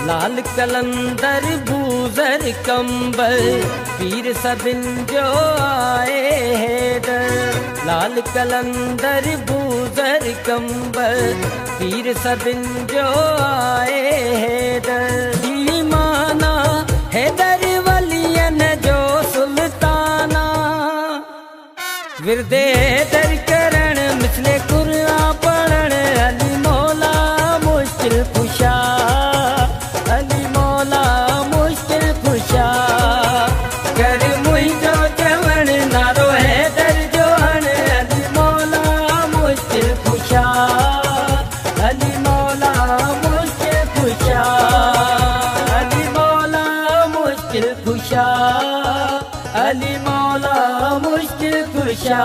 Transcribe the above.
लाल कलंदर बूजर कंबल पीर सबिन जो आए हैदर। लाल कलंदर बूजर कंबल पीर सबिन जो आए हैदर। ईमाना हैदर वलियन जो सुल्ताना विरदे हैदर करण मिसले कुरान पढ़ण। अली मौला मुश्किल कुशा, अली मौला मुश्किल कुशा। कर मुझो चवण नारो हैदर जो हण। अली मौला मुश्किल कुशा, अली मौला मुश्किल कुशा। अली मौला मुश्किल कुशा, अली मौला मुश्किल कुशा।